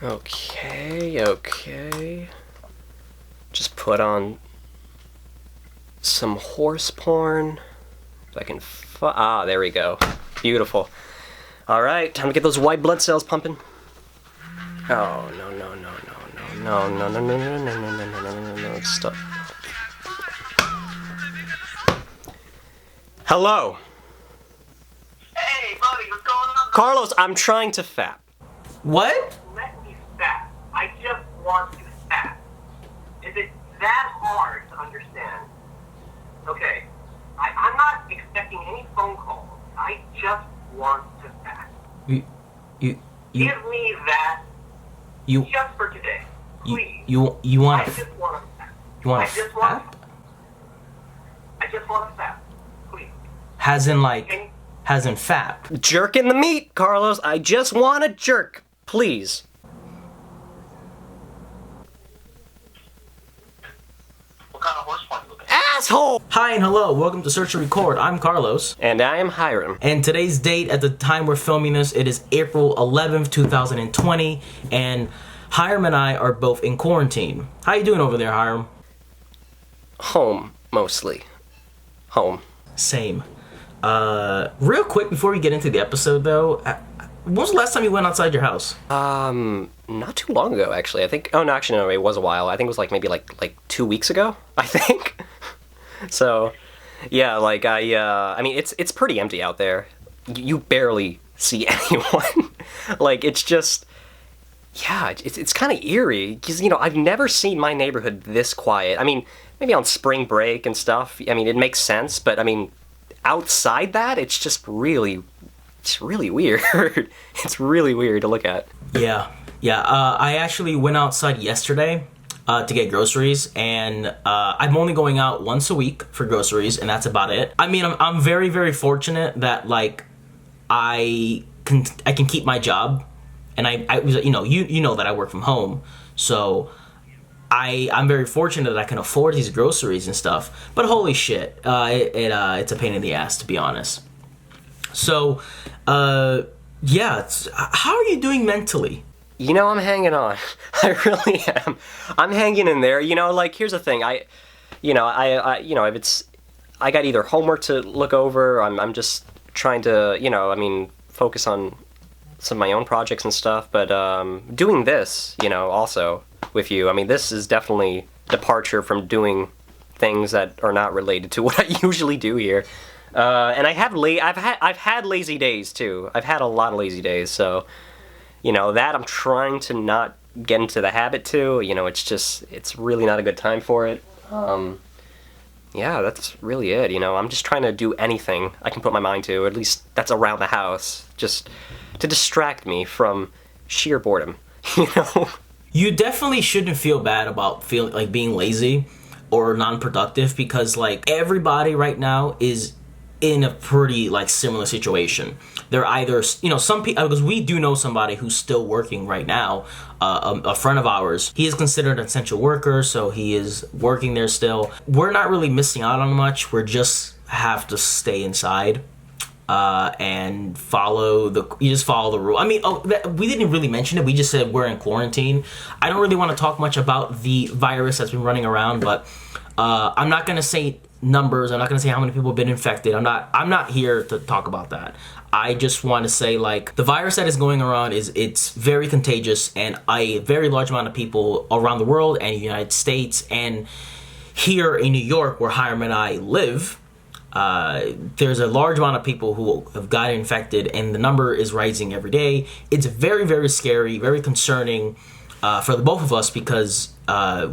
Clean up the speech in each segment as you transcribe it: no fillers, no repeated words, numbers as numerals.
Okay. Just put on some horse porn. If I can there we go. Beautiful. Alright, time to get those white blood cells pumping. Oh, no. Stop. Hello. Hey, buddy, what's going on? Carlos, I'm trying to fap. What? Let me fap. I just want to fap. Is it that hard to understand? Okay, I'm not expecting any phone calls. I just want to fap. You Give me that you just for today. Please. you want I to just want to fap. you want I to just fap? I just want to fap. Please. Has in like Can you- has in fap. Jerk in the meat, Carlos. I just want a jerk. Please. What kind of horse porn you looking at? Asshole! Hi and hello. Welcome to Search and Record. I'm Carlos. And I am Hiram. And today's date at the time we're filming this, it is April 11th, 2020, and Hiram and I are both in quarantine. How you doing over there, Hiram? Home, mostly. Home. Same. Real quick before we get into the episode though, when was the last time you went outside your house? Not too long ago, actually. I think. Oh no, actually no, it was a while. I think it was maybe 2 weeks ago. I think. So, yeah, I mean, it's pretty empty out there. You barely see anyone. It's just, yeah, it's kind of eerie because I've never seen my neighborhood this quiet. I mean, maybe on spring break and stuff. I mean, it makes sense, but I mean, outside that, it's really weird. It's really weird to look at. Yeah. I actually went outside yesterday to get groceries, and I'm only going out once a week for groceries, and that's about it. I mean, I'm very, very fortunate that I can keep my job, and I you know that I work from home, so I'm very fortunate that I can afford these groceries and stuff. But holy shit, it's a pain in the ass, to be honest. So, yeah, how are you doing mentally? I'm hanging on. I really am. I'm hanging in there. Here's the thing. If I got either homework to look over, I'm just trying to, focus on some of my own projects and stuff. But doing this, also with you, I mean, this is definitely departure from doing things that are not related to what I usually do here. And I've had lazy days too. I've had a lot of lazy days, so that I'm trying to not get into the habit too. It's really not a good time for it. Yeah, that's really it. I'm just trying to do anything I can put my mind to, or at least that's around the house, just to distract me from sheer boredom. You definitely shouldn't feel bad about feeling like being lazy or non-productive, because everybody right now is in a pretty similar situation. They're either some people, because we do know somebody who's still working right now, a friend of ours. He is considered an essential worker, so he is working there still. We're not really missing out on much. We're just have to stay inside and follow the rule. I mean, we didn't really mention it. We just said we're in quarantine. I don't really want to talk much about the virus that's been running around, but I'm not gonna say numbers. I'm not gonna say how many people have been infected. I'm not here to talk about that. I just want to say the virus that is going around it's very contagious, and a very large amount of people around the world and the United States and here in New York, where Hiram and I live, there's a large amount of people who have gotten infected, and the number is rising every day. It's very, very scary, very concerning for the both of us, because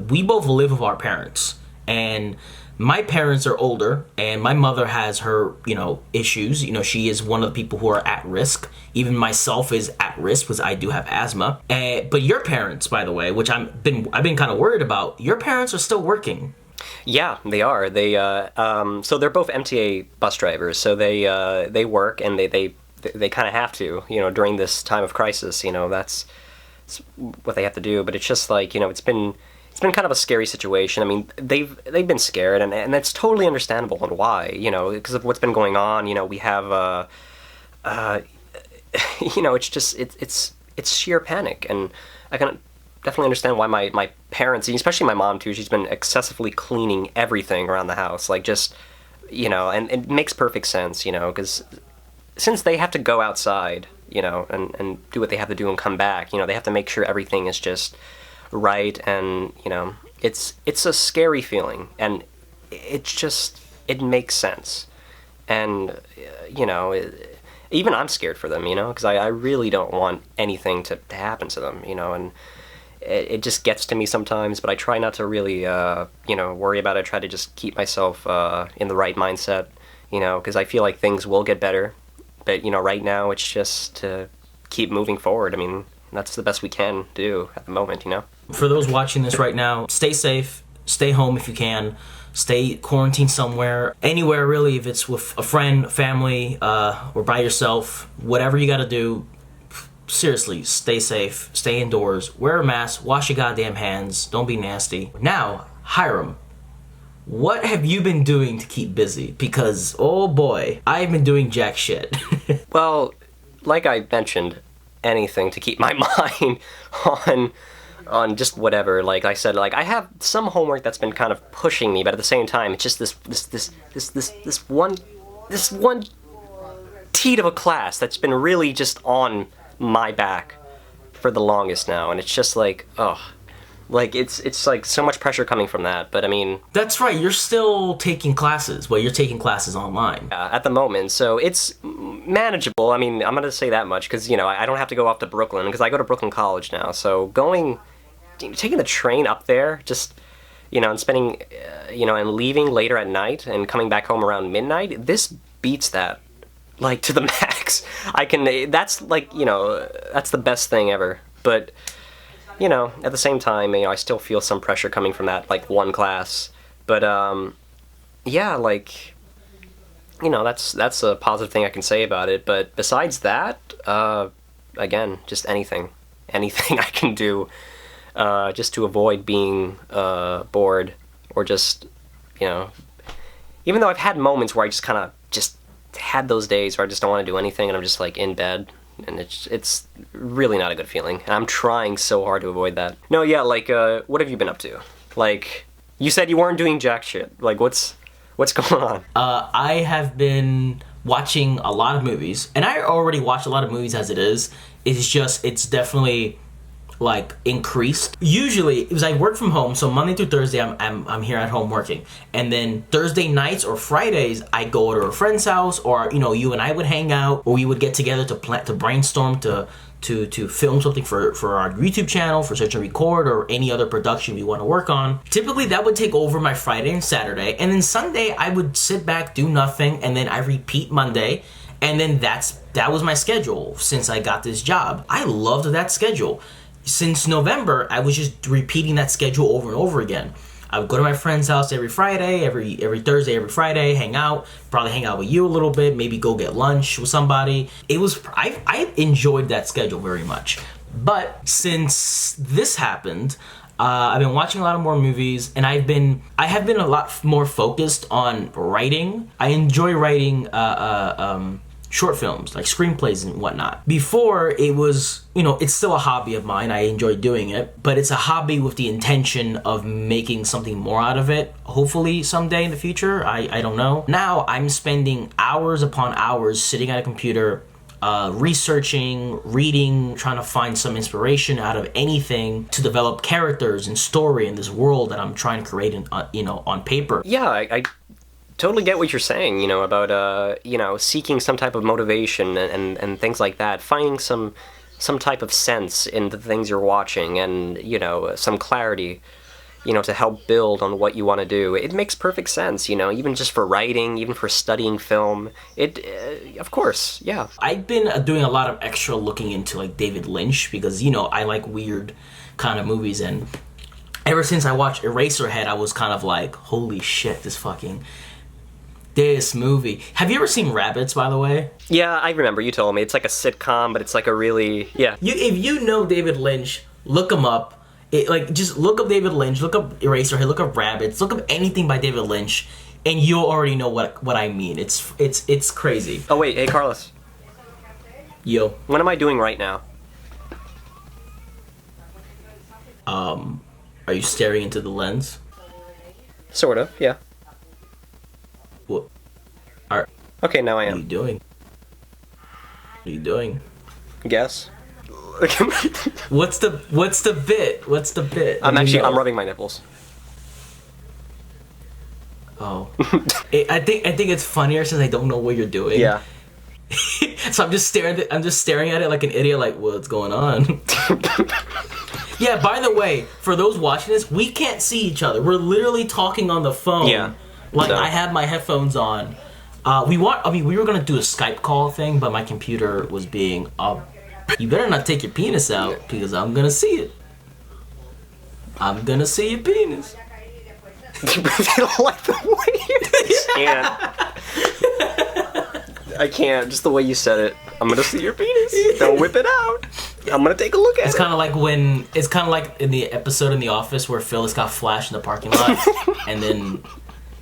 we both live with our parents, and my parents are older, and my mother has her, issues. She is one of the people who are at risk. Even myself is at risk because I do have asthma. But your parents, by the way, which I've been kind of worried about, your parents are still working. Yeah, they are. They so they're both MTA bus drivers. So they work, and they kind of have to, during this time of crisis. That's what they have to do. But it's just it's been kind of a scary situation. I mean, they've been scared, and that's totally understandable, and why, because of what's been going on. We have it's it's sheer panic. And I can definitely understand why my parents, and especially my mom too, she's been excessively cleaning everything around the house, like just, and it makes perfect sense, because since they have to go outside, and do what they have to do and come back, they have to make sure everything is just right, and, it's a scary feeling, and it makes sense. And, even I'm scared for them, because I really don't want anything to happen to them, and it just gets to me sometimes, but I try not to really, worry about it. I try to just keep myself in the right mindset, because I feel like things will get better. But, right now it's just to keep moving forward. I mean, that's the best we can do at the moment, For those watching this right now, stay safe, stay home if you can, stay quarantined somewhere, anywhere really, if it's with a friend, family, or by yourself, whatever you gotta do. Seriously, stay safe, stay indoors, wear a mask, wash your goddamn hands, don't be nasty. Now, Hiram, what have you been doing to keep busy? Because, oh boy, I've been doing jack shit. Well, like I mentioned, anything to keep my mind on just whatever. Like I said, like I have some homework that's been kind of pushing me, but at the same time, it's just this one teat of a class that's been really just on my back for the longest now, and it's just like, like it's like so much pressure coming from that. But I mean, that's right, you're still taking classes. Well, you're taking classes online at the moment, so it's manageable. I mean, I'm gonna say that much because I don't have to go off to Brooklyn, because I go to Brooklyn College now. So taking the train up there, just and spending and leaving later at night and coming back home around midnight, this beats that, like, to the max. That's like, that's the best thing ever. But, at the same time, I still feel some pressure coming from that, like, one class. But, yeah, like, that's a positive thing I can say about it. But besides that, again, just anything I can do, just to avoid being, bored, or just, even though I've had moments where I just kind of just had those days where I just don't want to do anything and I'm just like in bed, and it's really not a good feeling, and I'm trying so hard to avoid that. No, yeah, like, what have you been up to? Like, you said you weren't doing jack shit. Like, what's going on? I have been watching a lot of movies, and I already watch a lot of movies as it is. It's definitely like increased. Usually it was, I work from home, so Monday through Thursday I'm here at home working, and then Thursday nights or Fridays I go to a friend's house, or you and I would hang out, or we would get together to brainstorm to film something for our YouTube channel, for Search and Record, or any other production we want to work on. Typically that would take over my Friday and Saturday, and then Sunday I would sit back, do nothing, and then I repeat Monday. And then that was my schedule since I got this job. I loved that schedule. Since November, I was just repeating that schedule over and over again. I would go to my friend's house every Friday, every Thursday, every Friday, hang out, probably hang out with you a little bit, maybe go get lunch with somebody. I enjoyed that schedule very much. But since this happened, I've been watching a lot of more movies, and I have been a lot more focused on writing. I enjoy writing short films, like screenplays and whatnot. Before, it was, it's still a hobby of mine. I enjoy doing it, but it's a hobby with the intention of making something more out of it, hopefully someday in the future. I don't know. Now I'm spending hours upon hours sitting at a computer, researching, reading, trying to find some inspiration out of anything to develop characters and story in this world that I'm trying to create on paper. Yeah, I totally get what you're saying, about, seeking some type of motivation and things like that, finding some type of sense in the things you're watching, and, some clarity, to help build on what you want to do. It makes perfect sense, even just for writing, even for studying film. Of course, yeah. I've been doing a lot of extra looking into, like, David Lynch, because, I like weird kind of movies, and ever since I watched Eraserhead, I was kind of like, holy shit, this movie. Have you ever seen Rabbits, by the way? Yeah, I remember. You told me. It's like a sitcom, but it's like a really, yeah. If you know David Lynch, look him up. Just look up David Lynch, look up Eraserhead, look up Rabbits, look up anything by David Lynch, and you'll already know what I mean. It's crazy. Oh wait, hey Carlos. Yo. What am I doing right now? Are you staring into the lens? Sort of, yeah. What? Are Okay, now I What are you am. doing? What are you doing? Guess. What's the bit? What's the bit? I'm Let me know. I'm rubbing my nipples. Oh, I think it's funnier since I don't know what you're doing. Yeah. So I'm just staring at it like an idiot. Like, what's going on? Yeah. By the way, for those watching this, we can't see each other. We're literally talking on the phone. Yeah. Like So- I have my headphones on. We were gonna do a Skype call thing, but my computer was being you better not take your penis out because I'm gonna see it. I'm gonna see your penis. I don't like the way you I can't. Just the way you said it. I'm gonna see your penis. Don't whip it out. I'm gonna take a look at It's it. kind of like in the episode in The Office where Phyllis got flashed in the parking lot,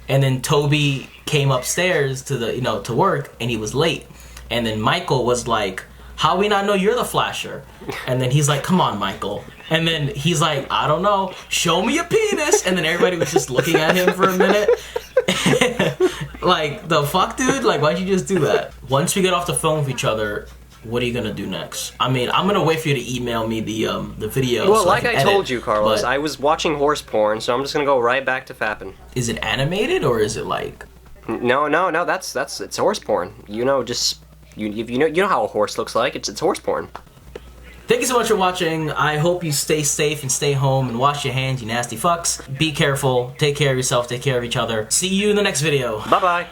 and then Toby came upstairs to work, and he was late, and then Michael was like, "How we not know you're the flasher?" And then he's like, "Come on, Michael." And then he's like, "I don't know. Show me your penis." And then everybody was just looking at him for a minute. Like, the fuck, dude? Like, why'd you just do that? Once we get off the phone with each other, what are you gonna do next? I mean, I'm gonna wait for you to email me the video. Well, so like can I told edit, you, Carlos, but I was watching horse porn, so I'm just gonna go right back to fapping. is it animated or is it like? No, that's it's horse porn. You know, just you know how a horse looks like. It's horse porn. Thank you so much for watching. I hope you stay safe and stay home and wash your hands, you nasty fucks. Be careful. Take care of yourself. Take care of each other. See you in the next video. Bye bye.